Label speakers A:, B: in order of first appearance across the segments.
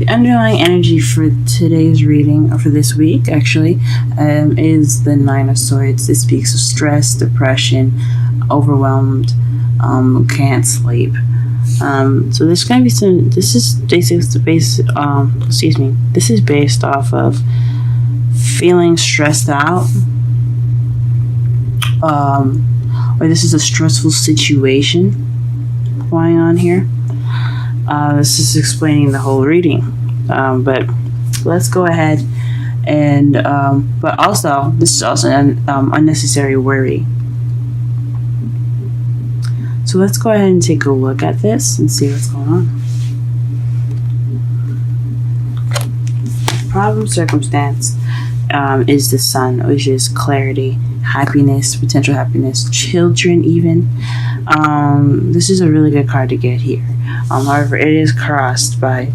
A: The underlying energy for today's reading, or for this week actually, is the Nine of Swords. This speaks of stress, depression, overwhelmed, can't sleep. So there's going to be some. This is basically This is based off of feeling stressed out, or this is a stressful situation going on here. This is explaining the whole reading, but let's go ahead and. But also, this is also an unnecessary worry. So let's go ahead and take a look at this and see what's going on. Problem circumstance is the Sun, which is clarity, happiness, potential happiness, children even. This is a really good card to get here. However, it is crossed by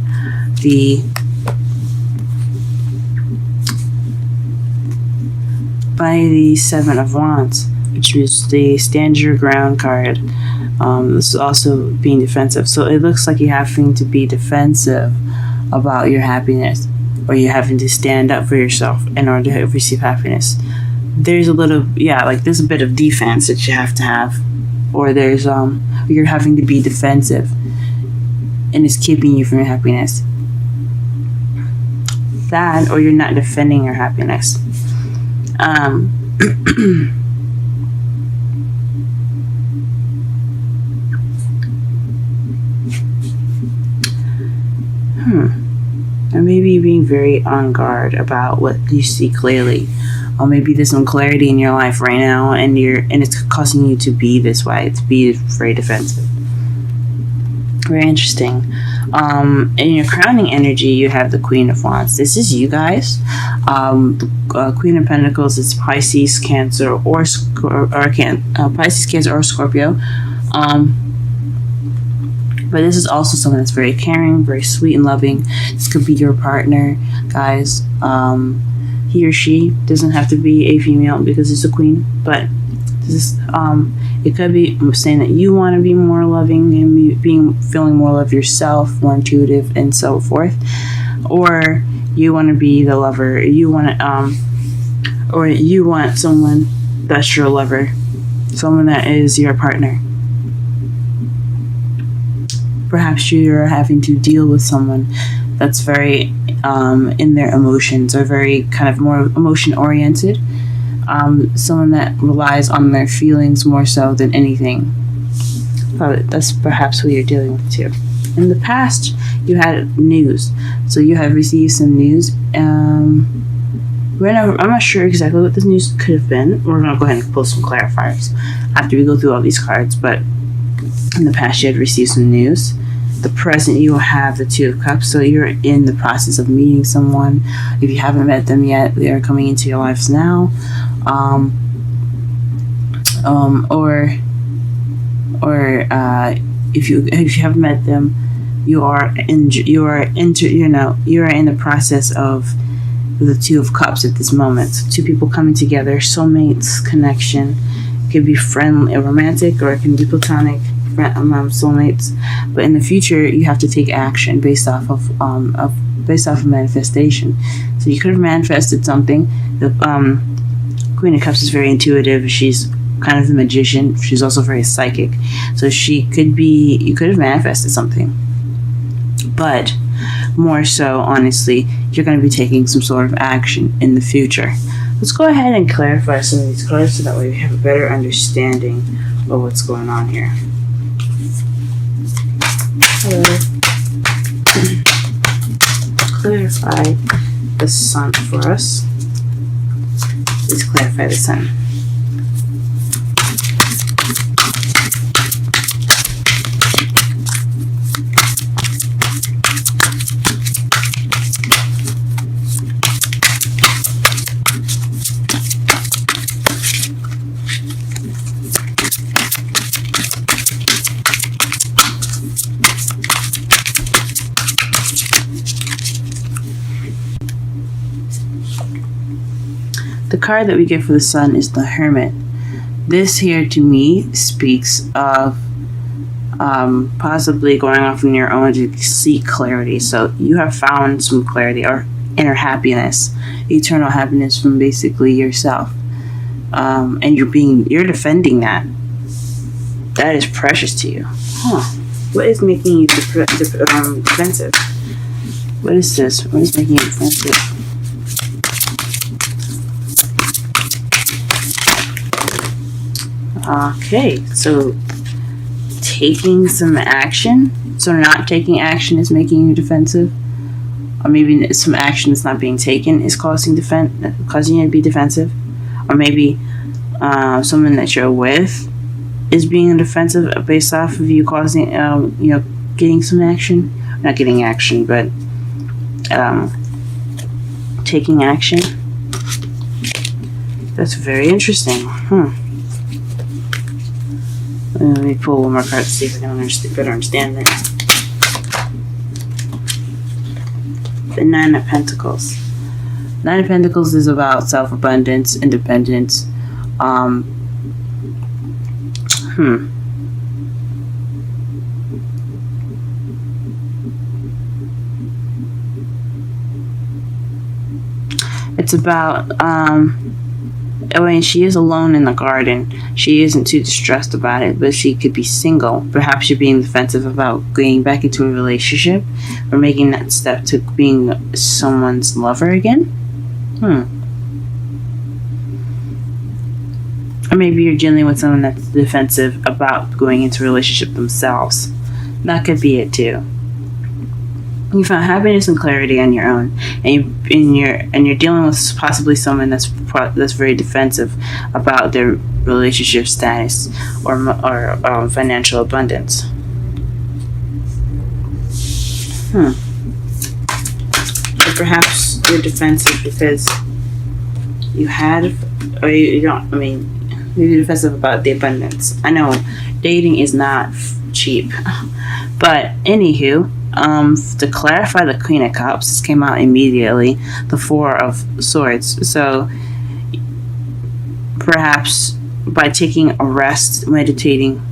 A: the Seven of Wands, which is the stand your ground card. This is also being defensive. So it looks like you're having to be defensive about your happiness, or you're having to stand up for yourself in order to receive happiness. There's a there's a bit of defense that you have to have, or there's you're having to be defensive, and it's keeping you from your happiness. That, or you're not defending your happiness. Or maybe being very on guard about what you see clearly. Or maybe there's some clarity in your life right now, and it's causing you to be this way, to be very defensive. Very interesting. In your crowning energy, you have the Queen of Wands. This is you guys. The Queen of Pentacles is Pisces, Cancer, Pisces, Cancer, or Scorpio. But this is also someone that's very caring, very sweet and loving. This could be your partner, guys. He or she doesn't have to be a female because it's a queen, but this is, it could be saying that you want to be more loving and feeling more love yourself, more intuitive, and so forth. Or you want to be the lover. You want someone that's your lover, someone that is your partner. Perhaps you're having to deal with someone that's very in their emotions, or very kind of more emotion oriented. Someone that relies on their feelings more so than anything. But that's perhaps who you're dealing with too. In the past, you had news. So you have received some news. I'm not sure exactly what this news could have been. We're going to go ahead and pull some clarifiers after we go through all these cards. But in the past, you had received some news. The present, you will have the Two of Cups. So you're in the process of meeting someone. If you haven't met them yet, they are coming into your lives now. Or if you haven't met them, you are in the process of the Two of Cups at this moment. So two people coming together, soulmates, connection. It could be friendly, romantic, or it can be platonic, soulmates. But in the future, you have to take action based off of manifestation. So you could have manifested something. The Queen of Cups is very intuitive. She's kind of the magician. She's also very psychic. So you could have manifested something. But more so, honestly, you're going to be taking some sort of action in the future. Let's go ahead and clarify some of these cards so that way we have a better understanding of what's going on here. Hello. Clarify the Sun for us. Please clarify the Sun. The card that we get for the Sun is the Hermit. This here to me speaks of possibly going off on your own to seek clarity. So you have found some clarity or inner happiness, eternal happiness from basically yourself, and you're defending that. That is precious to you. What is making you defensive? What is this? What is making you defensive? Okay, so taking some action. So not taking action is making you defensive, or maybe some action that's not being taken is causing you to be defensive, or maybe someone that you're with is being defensive based off of you causing, getting some action, not getting action, but taking action. That's very interesting. Let me pull one more card to see if I can better understand it. The Nine of Pentacles. Nine of Pentacles is about self-abundance, independence. It's about, she is alone in the garden. She isn't too distressed about it, but she could be single. Perhaps you're being defensive about getting back into a relationship or making that step to being someone's lover again. Or maybe you're dealing with someone that's defensive about going into a relationship themselves. That could be it too. You found happiness and clarity on your own, and you're dealing with possibly someone that's very defensive about their relationship status or financial abundance. Or perhaps you're defensive because you had, or you don't. I mean, you're defensive about the abundance. I know dating is not cheap, but anywho. To clarify the Queen of Cups, this came out immediately, the Four of Swords. So perhaps by taking a rest, meditating,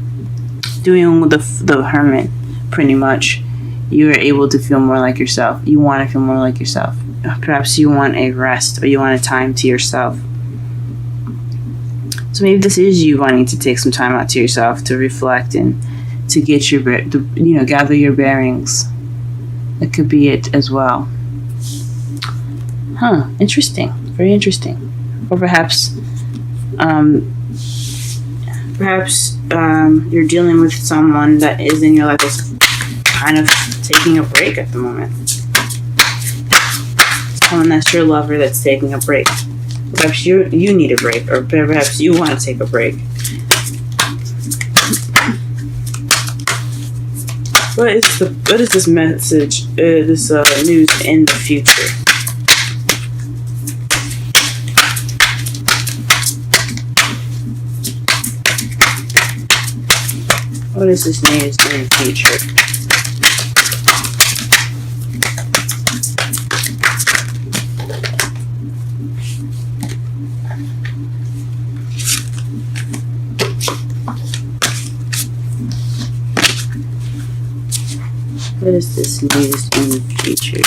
A: doing the Hermit, pretty much, you are able to feel more like yourself. You want to feel more like yourself. Perhaps you want a rest, or you want a time to yourself. So maybe this is you wanting to take some time out to yourself to reflect and to get gather your bearings. That could be it as well. Interesting. Very interesting. Or perhaps you're dealing with someone that is in your life that's kind of taking a break at the moment. Someone that's your lover that's taking a break. Perhaps you need a break, or perhaps you want to take a break. What is this message, this news in the future? What is this news in the future? What is this news in the future?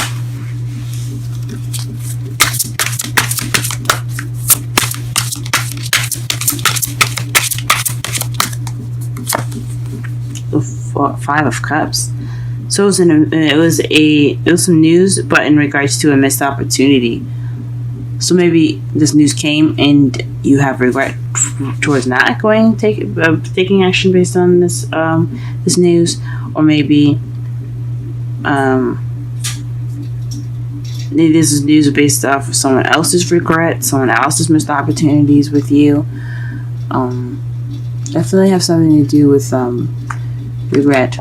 A: The Five of Cups. So it was some news, but in regards to a missed opportunity. So maybe this news came and you have regret towards not taking action based on this news, or maybe. This is news based off of someone else's regret, someone else's missed opportunities with you. Definitely have something to do with regret.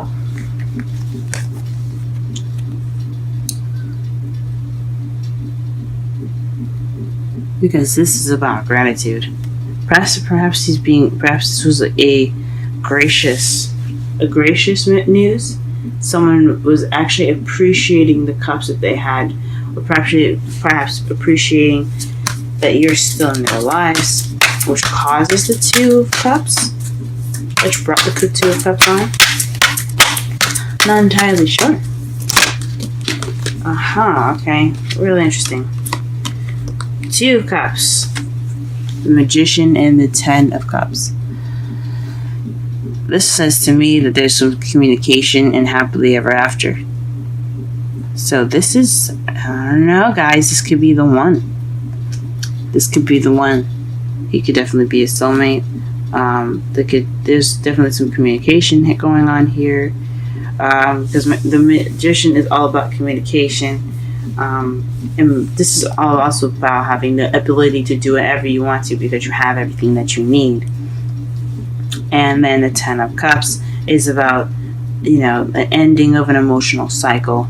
A: Because this is about gratitude. Perhaps this was a gracious news. Someone was actually appreciating the cups that they had, or perhaps appreciating that you're still in their lives, which causes the Two of Cups, which brought the Two of Cups on. Not entirely sure. Okay. Really interesting. 2 of Cups. The Magician and the 10 of Cups. This says to me that there's some communication and happily ever after. So this is, I don't know, guys, this could be the one. This could be the one. He could definitely be a soulmate. There's definitely some communication going on here. Because the Magician is all about communication. And this is all also about having the ability to do whatever you want to because you have everything that you need. And then the 10 of Cups is about, the ending of an emotional cycle,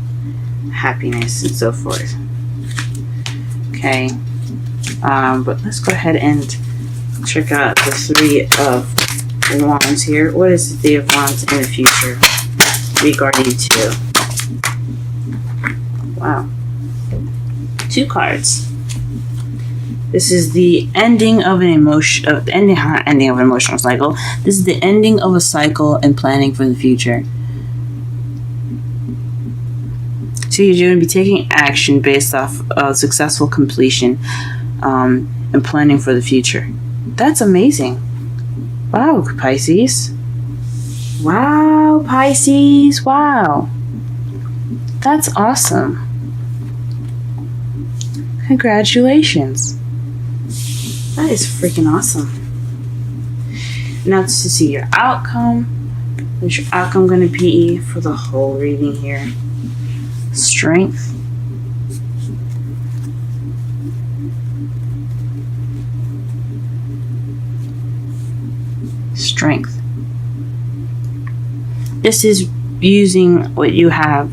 A: happiness, and so forth. Okay. But let's go ahead and check out the 3 of Wands here. What is the 3 of Wands in the future regarding to? Wow. 2 cards. This is the ending of an ending of an emotional cycle. This is the ending of a cycle and planning for the future. So you're going to be taking action based off successful completion and planning for the future. That's amazing. Wow, Pisces. Wow, Pisces. Wow. That's awesome. Congratulations. That is freaking awesome. Now to see your outcome. What's your outcome going to be for the whole reading here? Strength. Strength. This is using what you have,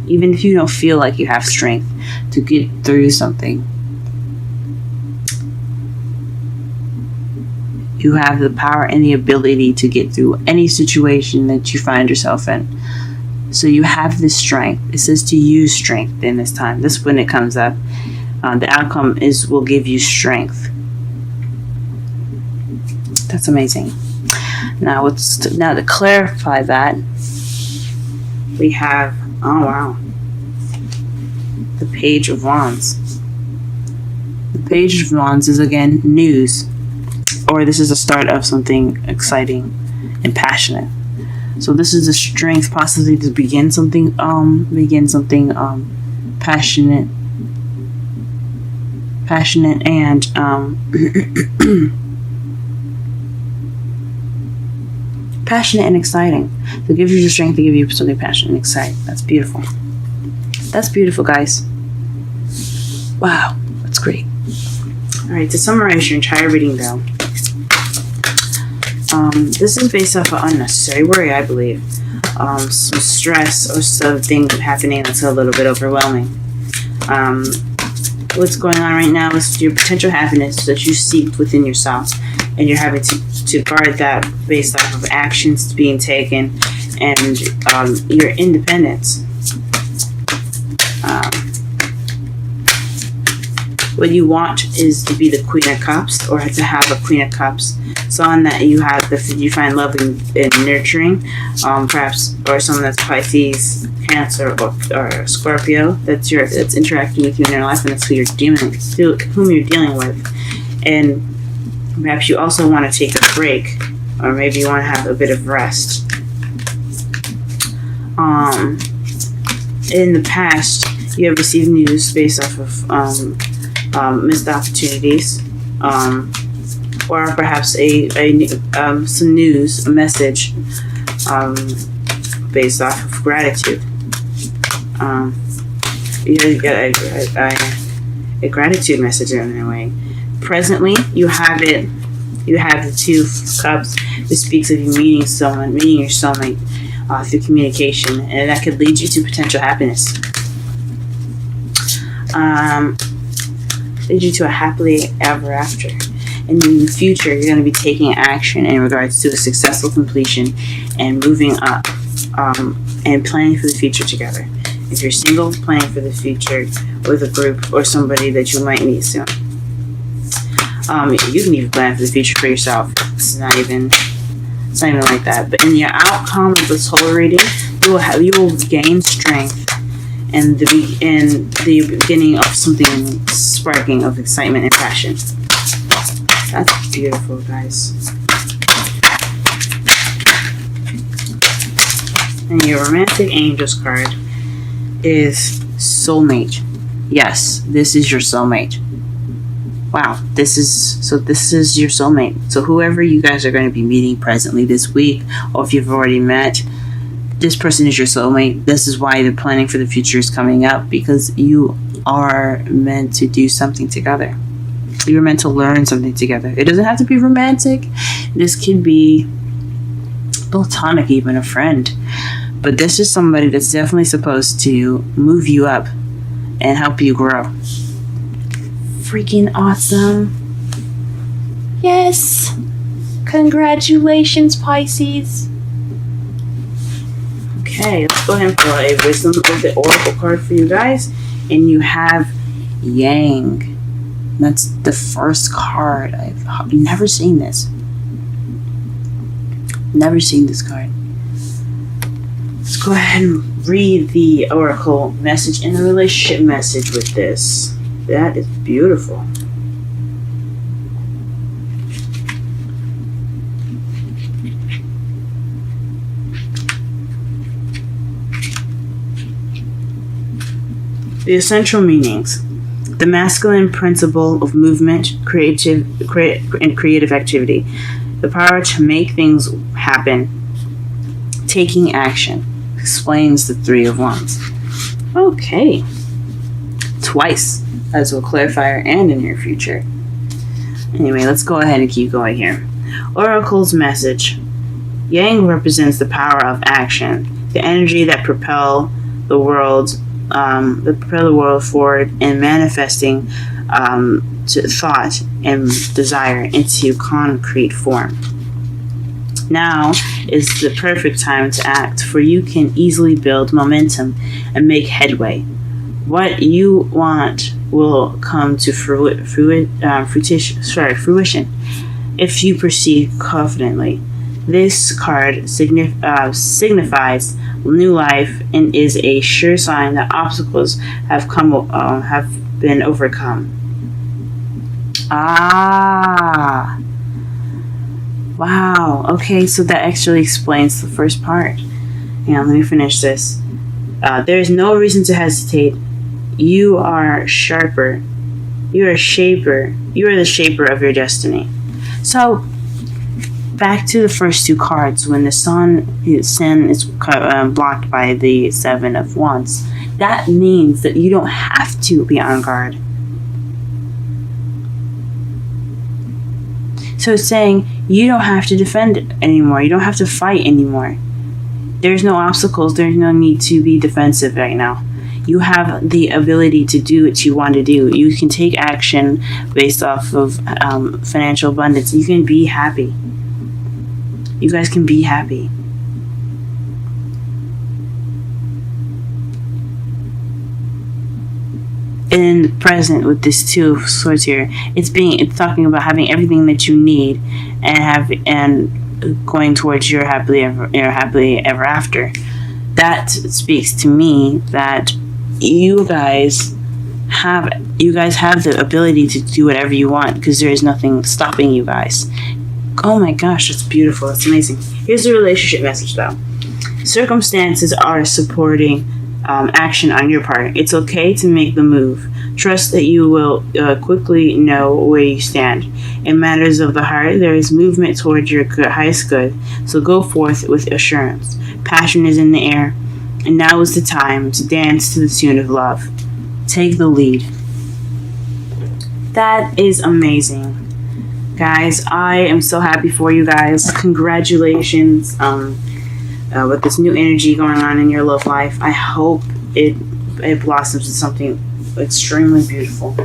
A: even if you don't feel like you have strength to get through something. You have the power and the ability to get through any situation that you find yourself in. So you have this strength. It says to use strength in this time. This when it comes up. The outcome will give you strength. That's amazing. Now to clarify that, we have, oh wow, the Page of Wands. The Page of Wands is again news. Or this is the start of something exciting and passionate. So this is the strength possibly to begin something passionate and passionate and exciting. To give you the strength to give you something passionate and exciting. That's beautiful. That's beautiful, guys. Wow, that's great. All right, to summarize your entire reading, though. This is based off of unnecessary worry, I believe. Some stress or something happening that's a little bit overwhelming. What's going on right now is your potential happiness that you seek within yourself, and you're having to guard that based off of actions being taken and your independence. What you want is to be the Queen of Cups, or to have a Queen of Cups, someone that you find loving and nurturing, perhaps, or someone that's Pisces, Cancer, or Scorpio that's interacting with you in your life, and that's whom you're dealing with. And perhaps you also want to take a break, or maybe you want to have a bit of rest. In the past, you have received news based off of missed opportunities, or perhaps some news, a message based off of gratitude. You get a gratitude message in a way. Presently, you have the 2 of Cups. This speaks of you meeting your soulmate through communication, and that could lead you to potential happiness. Lead you to a happily ever after. And in the future, you're going to be taking action in regards to a successful completion and moving up, and planning for the future together. If you're single, planning for the future with a group or somebody that you might meet soon. You can even plan for the future for yourself. This is not even It's not even like that. But in your outcome of the solar reading, you will gain strength and the beginning of something sparking of excitement and passion. That's beautiful, guys. And your romantic angels card is soulmate. Yes, this is your soulmate. Wow, this is your soulmate. So whoever you guys are going to be meeting presently this week, or if you've already met, this person is your soulmate. This is why the planning for the future is coming up, because you are meant to do something together. You're meant to learn something together. It doesn't have to be romantic. This could be platonic, even a friend. But this is somebody that's definitely supposed to move you up and help you grow. Freaking awesome. Yes. Congratulations, Pisces. Okay, let's go ahead and pull a wisdom of the oracle card for you guys. And you have Yang. That's the first card. I've never seen this. Never seen this card. Let's go ahead and read the oracle message and the relationship message with this. That is beautiful. The essential meanings. The masculine principle of movement, creative activity. The power to make things happen. Taking action. Explains the Three of Wands. Okay. Twice. As a clarifier and in your future. Anyway, let's go ahead and keep going here. Oracle's message. Yang represents the power of action. The energy that propel the world forward and manifesting to thought and desire into concrete form. Now is the perfect time to act, for you can easily build momentum and make headway. What you want will come to fruition if you proceed confidently. This card signifies new life and is a sure sign that obstacles have been overcome. Ah, wow. Okay, so that actually explains the first part. Let me finish this. There is no reason to hesitate. You are sharper. You are a shaper. You are the shaper of your destiny. So, back to the first two cards. When the sun is blocked by the Seven of Wands, that means that you don't have to be on guard. So it's saying you don't have to defend anymore. You don't have to fight anymore. There's no obstacles. There's no need to be defensive right now. You have the ability to do what you want to do. You can take action based off of financial abundance. You can be happy. You guys can be happy. In the present with this Two of Swords here, it's talking about having everything that you need and going towards your happily ever after. That speaks to me that you guys have the ability to do whatever you want, because there is nothing stopping you guys. Oh my gosh, that's beautiful. That's amazing. Here's the relationship message, though. Circumstances are supporting action on your part. It's okay to make the move. Trust that you will quickly know where you stand. In matters of the heart, there is movement towards your highest good. So go forth with assurance. Passion is in the air. And now is the time to dance to the tune of love. Take the lead. That is amazing. Guys, I am so happy for you guys. Congratulations with this new energy going on in your love life. I hope it blossoms into something extremely beautiful.